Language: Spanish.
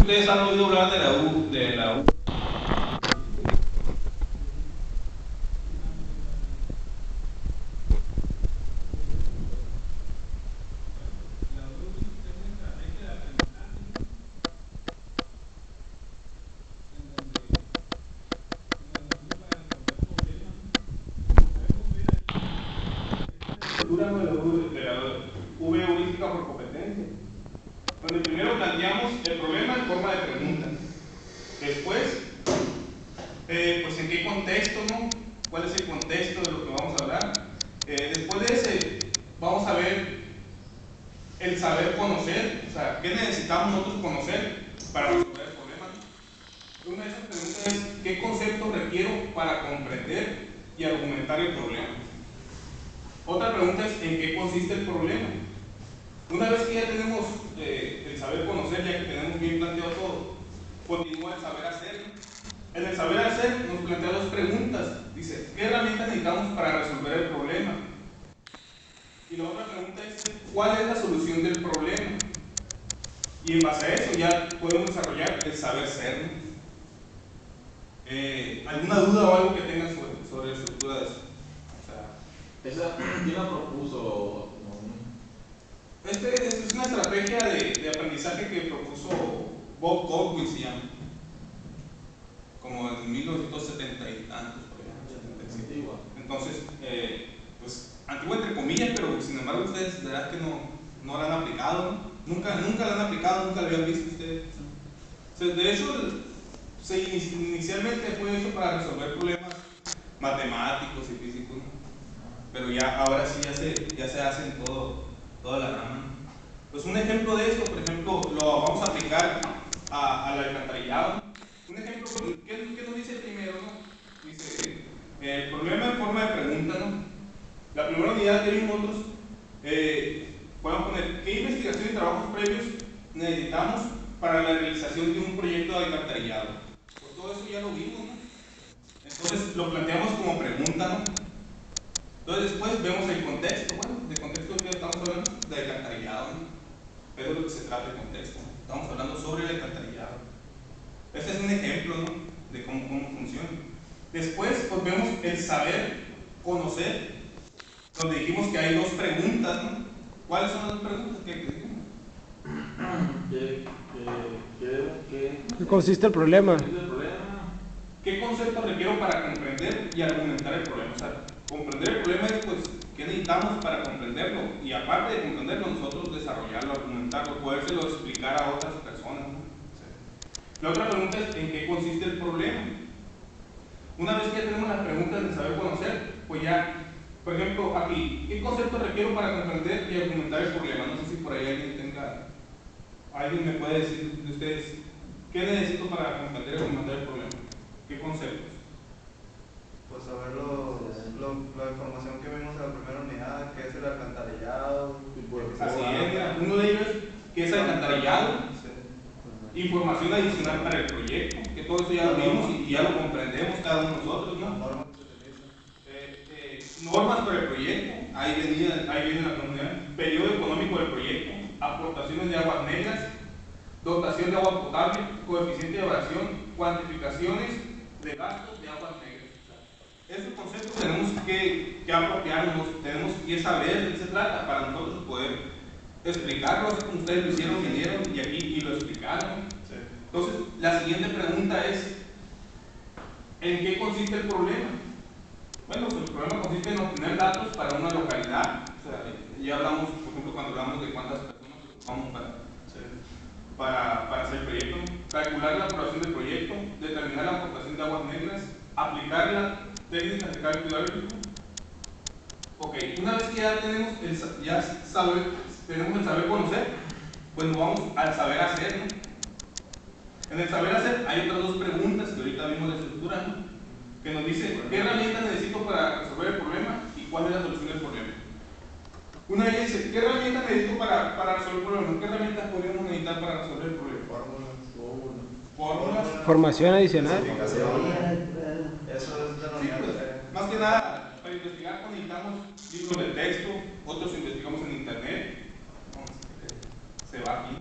ustedes han oído hablar de la U. De la V heurística por competencia, donde primero planteamos el problema en forma de pregunta. Después, pues en qué contexto, ¿no? ¿Cuál es el contexto de lo que vamos a hablar? Después de ese, vamos a ver el saber conocer, o sea, ¿qué necesitamos nosotros conocer para resolver el problema? Una de esas preguntas es, ¿qué concepto requiero para comprender y argumentar el problema? Otra pregunta es, ¿en qué consiste el problema? Una vez que ya tenemos el saber conocer, ya que tenemos bien planteado todo, continúa el saber hacer. En el saber hacer nos plantea dos preguntas. Dice, ¿qué herramientas necesitamos para resolver el problema? Y la otra pregunta es, ¿cuál es la solución del problema? Y en base a eso ya podemos desarrollar el saber ser, ¿no? ¿Alguna duda o algo que tengan sobre la estructura de eso? ¿Quién la propuso? Es una estrategia de aprendizaje que propuso Bob Goldwyn, se llama, como en 1970 y tantos, por ejemplo. Entonces, pues, antigua entre comillas, pero sin embargo ustedes de verdad que no la han aplicado, ¿no? Nunca la han aplicado, nunca la habían visto ustedes. O sea, de hecho, inicialmente fue hecho para resolver problemas matemáticos y físicos, ¿no? Pero ya ahora sí ya se hace en toda la rama. Pues un ejemplo de esto, por ejemplo, lo vamos a aplicar al alcantarillado. Un ejemplo, ¿qué nos dice primero, no? Dice, el problema en forma de pregunta, ¿no? La primera unidad que vimos nosotros, podemos poner, ¿qué investigación y trabajos previos necesitamos para la realización de un proyecto de alcantarillado? Pues todo eso ya lo vimos, ¿no? Entonces lo planteamos como pregunta, ¿no? Entonces después vemos el contexto, bueno, del contexto que estamos hablando, de alcantarillado, ¿no? Pero es lo que se trata el contexto, ¿no? Estamos hablando sobre el alcantarillado. Este es un ejemplo, ¿no? De cómo funciona. Después, pues vemos el saber conocer, donde dijimos que hay dos preguntas, ¿no? ¿Cuáles son las dos preguntas que dijimos? ¿Qué consiste el problema? ¿Qué concepto requiero para comprender y argumentar el problema? O sea, comprender el problema es, pues, ¿qué necesitamos para comprenderlo? Y aparte de comprenderlo, nosotros desarrollarlo, argumentarlo, podérselo explicar a otras personas, ¿no? O sea, la otra pregunta es, ¿en qué consiste el problema? Una vez que ya tenemos las preguntas de saber conocer, pues ya, por ejemplo, aquí, ¿qué concepto requiero para comprender y argumentar el problema? No sé si por ahí alguien me puede decir de ustedes, ¿qué necesito para comprender y argumentar el problema? ¿Qué conceptos? Pues saber la información que vimos en la primera unidad, que es el alcantarillado. Así es, mira, uno de ellos que es alcantarillado, sí. Información adicional para el proyecto, que todo eso ya lo vimos y ya lo comprendemos cada uno de nosotros, ¿no? Normas para el proyecto, ahí viene la comunidad, periodo económico del proyecto, aportaciones de aguas negras, dotación de agua potable, coeficiente de evasión, cuantificaciones de gastos de aguas negras. Estos conceptos tenemos que apropiarnos, tenemos que saber de qué se trata para nosotros poder explicarlo, así como ustedes lo hicieron, vinieron y aquí y lo explicaron. Sí. Entonces, la siguiente pregunta es, ¿en qué consiste el problema? Bueno, pues el problema consiste en obtener datos para una localidad. O sea, ya hablamos, por ejemplo, cuando hablamos de cuántas personas ocupamos para hacer el proyecto, calcular la aprobación del proyecto, determinar la aportación de aguas negras, aplicar la técnica de cálculo álgebra. Ok, una vez que ya tenemos el saber conocer, pues nos vamos al saber hacer, ¿no? En el saber hacer hay otras dos preguntas que ahorita vimos de estructura, ¿no? Que nos dice, ¿qué herramientas necesito para resolver el problema y cuál es la solución del problema? Una de ellas dice, ¿qué herramientas necesito para resolver el problema? ¿Qué herramientas podríamos necesitar para resolver el problema? Fórmulas. Formación adicional. Eso es de la unidad. Más que nada, para investigar necesitamos libros de texto, otros investigamos en internet. Se va aquí.